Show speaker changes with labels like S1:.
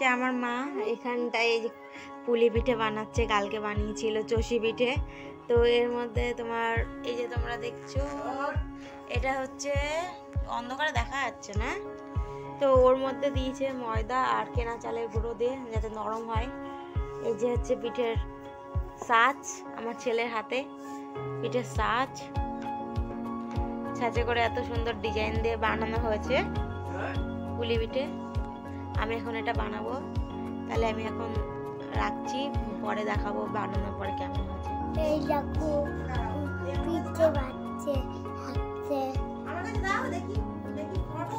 S1: হচ্ছে আমার মা এখানটায় পুলি পিঠে বানাচ্ছে, কালকে বানিয়েছিল চষি পিঠে। তো এর মধ্যে তোমার এই যে তোমরা দেখছো এটা হচ্ছে অন্ধকারে দেখা যাচ্ছে না, তো ওর মধ্যে দিয়েছে ময়দা আর কেনা চালের গুঁড়ো দিয়ে যাতে নরম হয়। এই যে হচ্ছে পিঠের সাজ, আমার ছেলের হাতে পিঠের সাজ, ছাঁচে করে এত সুন্দর ডিজাইন দিয়ে বানানো হয়েছে পুলি পিঠে। আমি এখন এটা বানাবো, তাহলে আমি এখন রাখছি, পরে দেখাবো বানানোর পরে কেমন হয়েছে।
S2: এই দেখো পিঠে বানাচ্ছে হাতে।
S1: আমার কাছে দাও দেখি দেখি ফটো